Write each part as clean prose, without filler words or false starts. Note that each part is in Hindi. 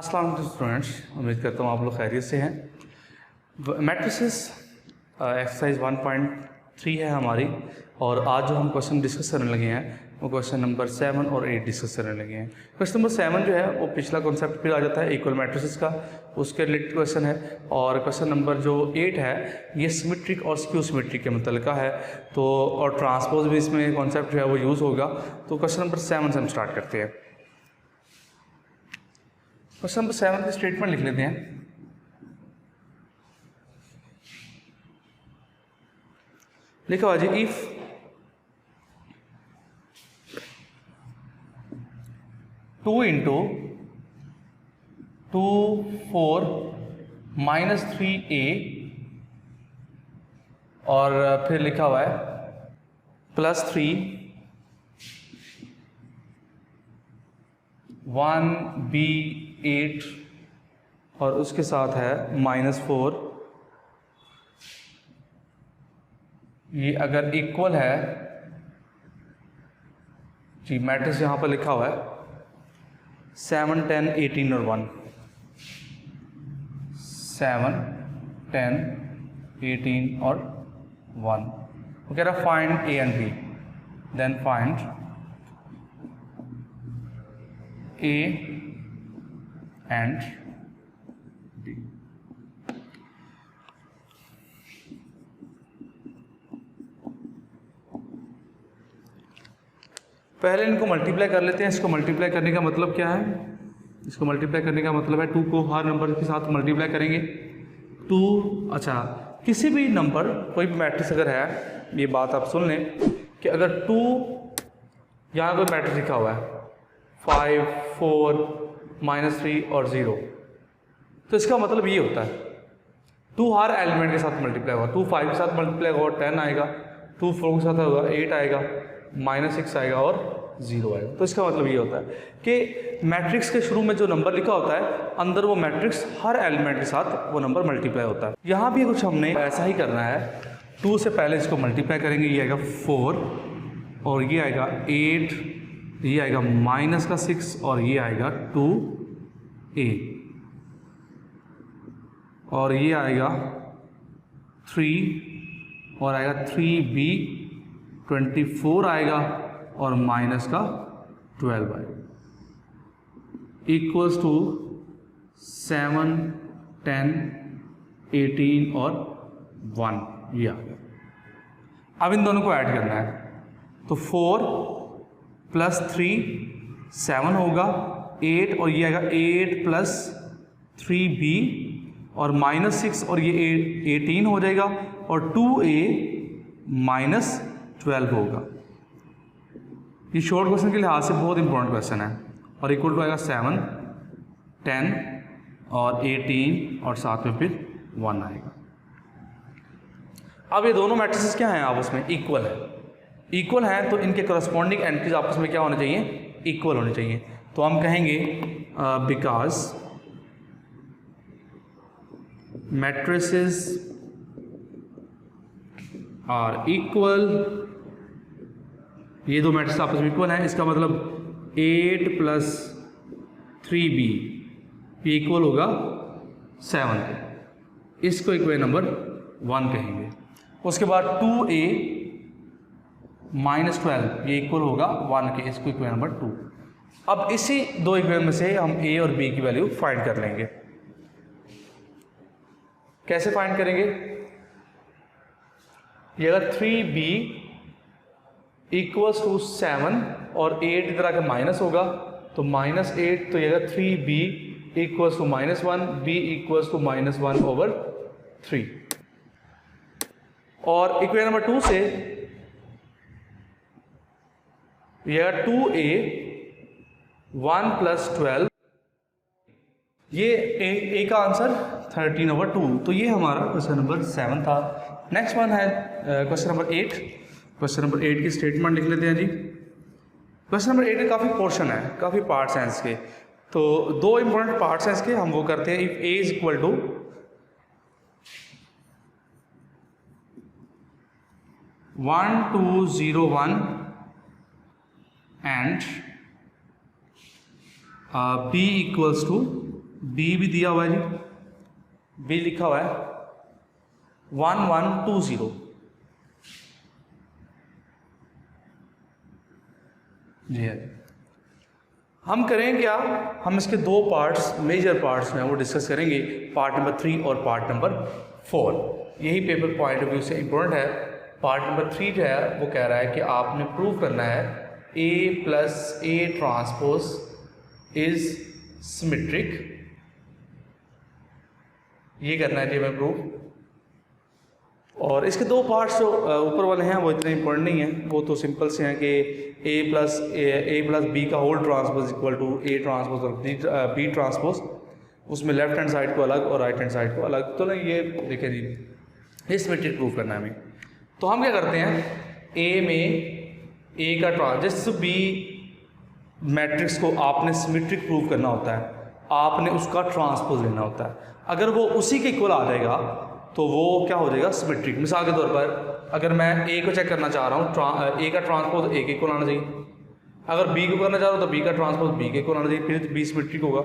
अस्सलाम वालेकुम स्टूडेंट्स, उम्मीद करता हूँ आप लोग खैरियत से हैं। मैट्रिसेस एक्सरसाइज 1.3 है हमारी, और आज जो हम क्वेश्चन डिस्कस करने लगे हैं वो क्वेश्चन नंबर 7 और 8 डिस्कस करने लगे हैं। क्वेश्चन नंबर 7 जो है वो पिछला कॉन्सेप्ट फिर आ जाता है इक्वल मैट्रिसेस का, उसके रिलेटेड क्वेश्चन है। और क्वेश्चन नंबर जो 8 है ये सिमेट्रिक और स्क्यू सिमेट्रिक के मतलब का है, तो और ट्रांसपोज भी इसमें कॉन्सेप्ट जो है वो यूज़ होगा। तो क्वेश्चन नंबर 7 से हम स्टार्ट करते हैं। क्वेश्चन नंबर 7 की स्टेटमेंट लिख लेते हैं। लिखा हुआ जी, इफ 2 into 2 4 minus 3a और फिर लिखा हुआ है प्लस 3 1b 8 और उसके साथ है -4, ये अगर इक्वल है जी, मैट्रिक्स यहाँ पर लिखा हुआ है 7 10 18 और 1, 7 10 18 और 1। वो कह रहा find A and B, then find A and B. पहले इनको मल्टीप्लाई कर लेते हैं। इसको मल्टीप्लाई करने का मतलब क्या है? इसको मल्टीप्लाई करने का मतलब है 2 को हर नंबर के साथ मल्टीप्लाई करेंगे। 2 अच्छा, किसी भी नंबर कोई भी मैट्रिक्स अगर है, ये बात आप सुन लें कि अगर 2 यहाँ कोई मैट्रिक्स लिखा हुआ है 5 4 -3 और 0, तो इसका मतलब ये होता है 2 हर एलिमेंट के साथ मल्टीप्लाई होगा। 2 5 के साथ मल्टीप्लाई होगा 10 आएगा, 2 4 के साथ होगा 8 आएगा, -6 आएगा और 0 आएगा। तो इसका मतलब ये होता है कि मैट्रिक्स के शुरू में जो नंबर लिखा होता है अंदर वो मैट्रिक्स हर एलिमेंट के साथ वो नंबर मल्टीप्लाई होता है। यहाँ भी कुछ हमने ऐसा ही करना है। 2 से पहले इसको मल्टीप्लाई करेंगे, ये आएगा 4 और ये आएगा 8, ये आएगा -6 और ये आएगा 2a और ये आएगा 3 और आएगा 3b, 24 आएगा और -12 आएगा, इक्वल्स टू 7 10 18 और 1, ये आ गया। अब इन दोनों को ऐड करना है, तो 4 + 3 7 होगा, 8 और ये आएगा 8 + 3b और -6 और ये 18 हो जाएगा और 2a -12 होगा। ये शॉर्ट क्वेश्चन के लिहाज से बहुत इंपॉर्टेंट क्वेश्चन है। और इक्वल टू आएगा 7 10 और 18 और साथ में फिर 1 आएगा। अब ये दोनों मैट्रिसेस क्या हैं? आपस में इक्वल है। इक्वल है तो इनके करस्पॉन्डिंग एंट्रीज आपस में क्या होने चाहिए? इक्वल होने चाहिए। तो हम कहेंगे बिकॉज मैट्रिसेस आर इक्वल, ये दो मैट्रिक्स आपस में इक्वल हैं, इसका मतलब 8 + 3b ये इक्वल होगा 7 के, इसको इक्वेशन नंबर 1 कहेंगे। उसके बाद 2a -12 ये इक्वल होगा 1 के, इसको इक्वेशन नंबर 2। अब इसी दो इक्वेशन में से हम a और b की वैल्यू फाइंड कर लेंगे। कैसे फाइंड करेंगे? ये अगर 3b = 7 और 8 इधर आकर माइनस होगा तो -8, तो ये अगर 3b = -1, b = -1/3। और इक्वेशन नंबर 2 से ये अगर 2a 1 + 12, ये a का आंसर 13/2। तो ये हमारा क्वेश्चन नंबर 7 था। नेक्स्ट वन है क्वेश्चन नंबर 8। क्वेश्चन नंबर 8 की स्टेटमेंट लिख लेते हैं जी। क्वेश्चन नंबर 8 के काफ़ी पोर्शन है, काफ़ी पार्ट्स हैं इसके। तो 2 इंपॉर्टेंट पार्ट्स हैं इसके, हम वो करते हैं। If a is equal to 1 2 0 1 and b equals to B भी दिया हुआ है जी, बी लिखा हुआ है 1120 जी है। हम करें क्या, हम इसके दो पार्ट्स, मेजर पार्ट्स में वो डिस्कस करेंगे, पार्ट नंबर 3 और पार्ट नंबर 4। यही पेपर पॉइंट ऑफ व्यू से इम्पोर्टेंट है। पार्ट नंबर 3 जो है वो कह रहा है कि आपने प्रूव करना है A plus A transpose is symmetric, ये करना है जी हमें प्रूव। और इसके दो पार्ट्स जो ऊपर वाले हैं वो इतने इंपॉर्टेंट नहीं हैं, वो तो सिंपल से हैं कि A प्लस B का whole transpose equal to A transpose और B ट्रांसपोज, उसमें लेफ्ट हैंड साइड को अलग और राइट हैंड साइड को अलग। तो ना ये देखें जी, ये सिमेट्रिक प्रूव करना है हमें। तो हम क्या करते हैं, A में A का जिस B मैट्रिक्स को आपने सिमेट्रिक प्रूव करना होता है, आपने उसका ट्रांसपोज लेना होता है। अगर वो उसी के इक्वल आ जाएगा तो वो क्या हो जाएगा, सिमेट्रिक। मिसाल के तौर पर अगर मैं A को चेक करना चाह रहा हूँ, A का ट्रांसपोज A के इक्वल आना चाहिए। अगर B को करना चाह रहा हूँ तो B का ट्रांसपोज B के इक्वल आना चाहिए, फिर B सिमेट्रिक होगा।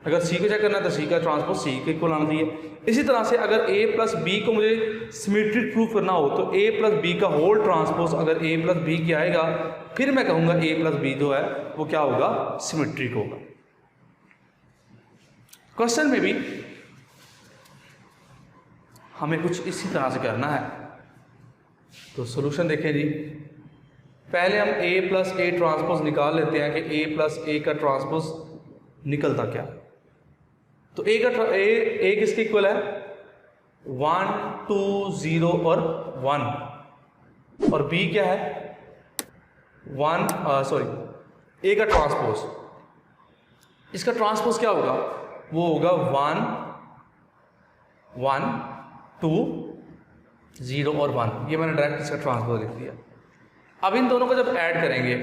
अगर C को चेक करना है तो C का ट्रांसपोज C के इक्वल आना चाहिए। इसी तरह से अगर A प्लस B को मुझे सिमेट्रिक प्रूफ करना हो तो A प्लस B का होल ट्रांसपोज अगर A प्लस B की आएगा, फिर मैं कहूँगा A प्लस B जो है वो क्या होगा, सिमेट्रिक होगा। क्वेश्चन में भी हमें कुछ इसी तरह से करना है। तो सॉल्यूशन देखें जी, पहले हम A प्लस A ट्रांसपोज निकाल लेते हैं कि A प्लस A का ट्रांसपोज निकलता क्या। तो A किसके इक्वल है, 1 2 0 और 1, और B क्या है, A का ट्रांसपोज, इसका ट्रांसपोज क्या होगा, वो होगा 1 1 2 0 और 1। ये मैंने डायरेक्ट इसका ट्रांसपोज लिख दिया। अब इन दोनों को जब ऐड करेंगे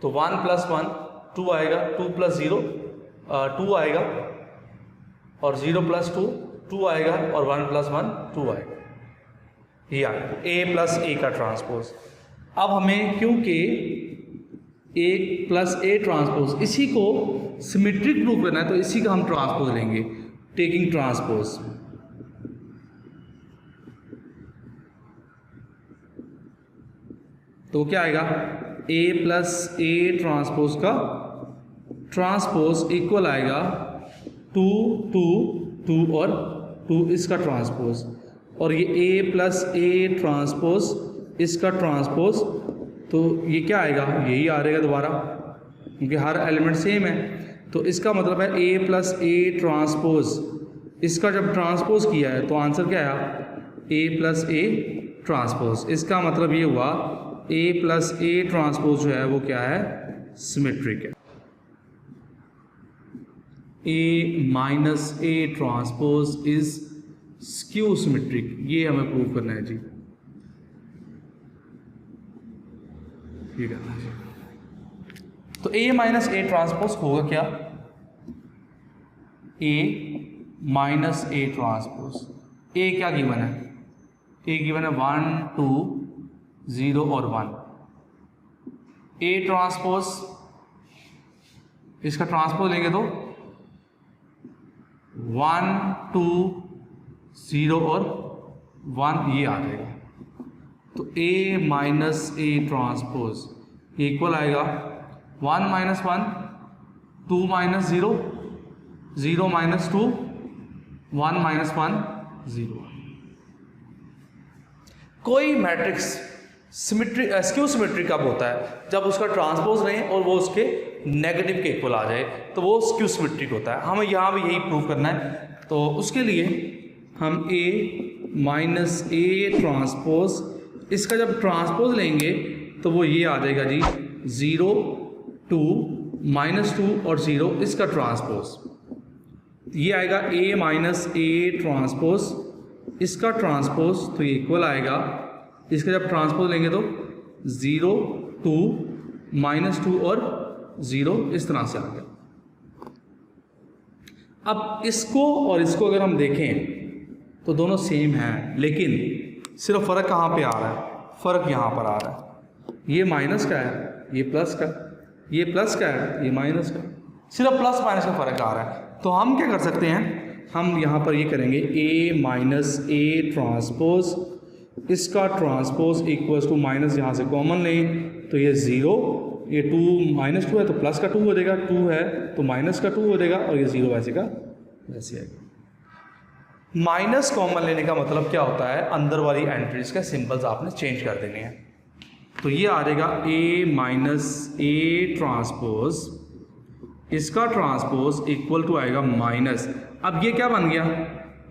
तो 1 प्लस 1 2 आएगा, 2 प्लस 0 2 आएगा, और 0 प्लस 2 2 आएगा, और 1 प्लस 1 2 आएगा। ये आ A प्लस A का ट्रांसपोज। अब हमें क्योंकि A प्लस A ट्रांसपोज इसी को सिमेट्रिक प्रूव करना है तो इसी का हम ट्रांसपोज लेंगे, टेकिंग ट्रांसपोज। तो क्या आएगा, A प्लस A ट्रांसपोज का ट्रांसपोज इक्वल आएगा 2 2 2 और 2 इसका ट्रांसपोज, और ये A प्लस A ट्रांसपोज इसका ट्रांसपोज, तो ये क्या आएगा, यही आ रहेगा दोबारा क्योंकि हर एलिमेंट सेम है। तो इसका मतलब है A प्लस A ट्रांसपोज, इसका जब ट्रांसपोज किया है तो आंसर क्या आया, A प्लस A ट्रांसपोज। इसका मतलब ये हुआ A प्लस A ट्रांसपोज जो है वो क्या है, सिमेट्रिक है। A minus A transpose is skew symmetric, ये हमें प्रूव करना है जी, ये करना है जी। तो A माइनस A ट्रांसपोज होगा क्या, A minus A transpose. A क्या गिवन है, A गिवन है 1 2 0 और 1। A ट्रांसपोज, इसका ट्रांसपोज लेंगे तो 1 2 0 और 1 ये आ जाएगा। तो A minus A transpose equal आएगा 1 माइनस 1 2 माइनस 0 0 माइनस 2 1 माइनस 1 0। कोई मैट्रिक्स सिमेट्रिक स्क्यू सिमेट्रिक कब होता है, जब उसका ट्रांसपोज नहीं और वो उसके नेगेटिव के इक्वल आ जाए तो वो स्क्यू सिमेट्रिक होता है। हमें यहाँ भी यही प्रूव करना है। तो उसके लिए हम A माइनस A ट्रांसपोज, इसका जब ट्रांसपोज लेंगे तो वो ये आ जाएगा जी 0 2 माइनस 2 और 0 इसका ट्रांसपोज, ये आएगा A माइनस A ट्रांसपोज, इसका ट्रांसपोज, तो ये इक्वल आएगा, इसका जब ट्रांसपोज लेंगे तो 0 2 माइनस 2 और 0 इस तरह से आ गया। अब इसको और इसको अगर हम देखें तो दोनों सेम हैं, लेकिन सिर्फ फ़र्क कहाँ पे आ रहा है, फ़र्क यहाँ पर आ रहा है। ये माइनस का है, ये प्लस का, ये प्लस का है, ये माइनस का, सिर्फ प्लस माइनस का फ़र्क आ रहा है। तो हम क्या कर सकते हैं, हम यहाँ पर ये करेंगे a माइनस ए ट्रांसपोज, इसका ट्रांसपोज इक्वल्स टू माइनस, यहाँ से कॉमन लें तो ये 0, ये 2 माइनस 2 है तो प्लस का 2 हो जाएगा, 2 है तो माइनस का 2 हो जाएगा, और ये 0 वैसे का वैसे आएगा। माइनस कॉमन लेने का मतलब क्या होता है, अंदर वाली एंट्रीज के सिंबल्स आपने चेंज कर देने हैं। तो ये आ जाएगा a माइनस ए ट्रांसपोज, इसका ट्रांसपोज इक्वल टू आएगा माइनस, अब ये क्या बन गया,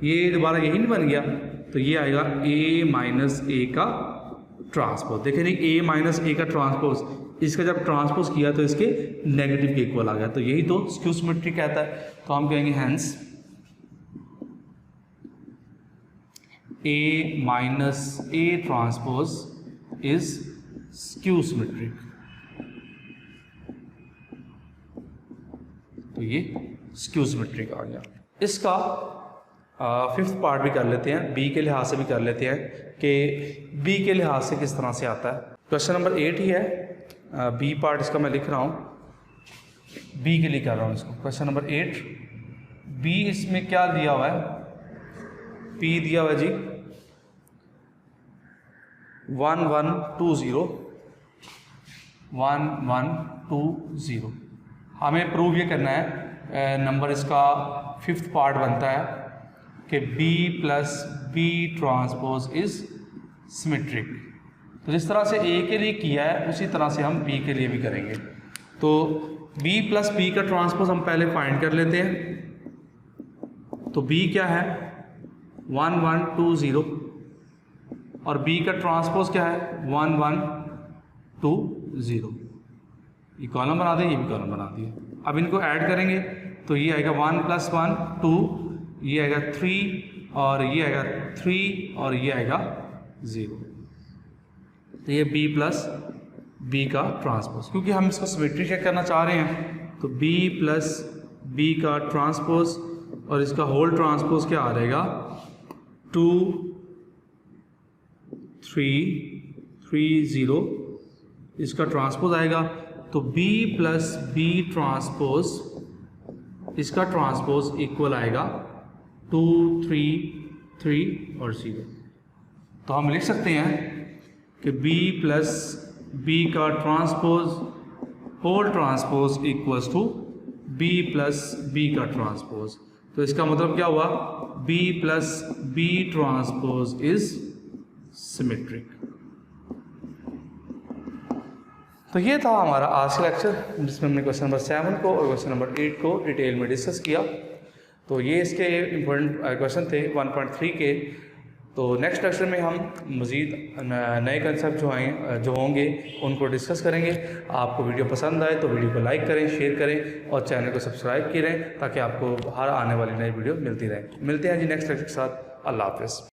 ये दोबारा यही नहीं बन गया, तो ये आएगा a माइनस ए का ट्रांसपोज। देखें नहीं, a माइनस ए का ट्रांसपोज, इसका जब ट्रांसपोज किया तो इसके नेगेटिव के इक्वल आ गया, तो यही तो स्क्यू सिमेट्री कहता है। तो हम कहेंगे hence a minus A transpose is skew symmetric. तो ये स्क्यू सिमेट्रिक आ गया। इसका फिफ्थ पार्ट भी कर लेते हैं, बी के लिहाज से भी कर लेते हैं कि बी के लिहाज से किस तरह से आता है। क्वेश्चन नंबर 8 ही है, बी पार्ट इसका मैं लिख रहा हूँ, बी के लिए कर रहा हूँ इसको। क्वेश्चन नंबर 8 बी, इसमें क्या दिया हुआ है, पी दिया हुआ है जी 1120 1120। हमें प्रूव ये करना है, नंबर इसका फिफ्थ पार्ट बनता है कि b plus B transpose is symmetric. तो जिस तरह से a के लिए किया है उसी तरह से हम b के लिए भी करेंगे। तो b प्लस बी का ट्रांसपोज हम पहले फाइंड कर लेते हैं। तो b क्या है 1120 और b का ट्रांसपोज क्या है 1120। ये कॉलम बना दें, ये भी कॉलम बना दिए। अब इनको ऐड करेंगे तो ये आएगा 1 + 1 2, ये आएगा 3 और ये आएगा 3 और ये आएगा 0। तो ये b प्लस बी का ट्रांसपोज, क्योंकि हम इसको सिमेट्री चेक करना चाह रहे हैं तो b प्लस बी का ट्रांसपोज और इसका होल ट्रांसपोज क्या आ जाएगा 2 3 3 0, इसका ट्रांसपोज आएगा। तो b प्लस बी ट्रांसपोज, इसका ट्रांसपोज इक्वल आएगा 2 3 3 और 0। तो हम लिख सकते हैं कि b प्लस बी का transpose whole transpose equals to b plus B का ट्रांसपोज। तो इसका मतलब क्या हुआ, b plus B transpose is symmetric. तो ये था हमारा आज का लेक्चर, जिसमें हमने क्वेश्चन नंबर 7 को और क्वेश्चन नंबर 8 को डिटेल में डिस्कस किया। तो ये इसके इम्पोर्टेंट क्वेश्चन थे 1.3 के। तो नेक्स्ट लेक्चर में हम मज़ीद नए कंसेप्ट जो होंगे उनको डिस्कस करेंगे। आपको वीडियो पसंद आए तो वीडियो को लाइक करें, शेयर करें और चैनल को सब्सक्राइब करें ताकि आपको हर आने वाली नई वीडियो मिलती रहे। मिलते हैं जी नेक्स्ट लेक्चर के साथ। अल्लाह हाफ़िज़।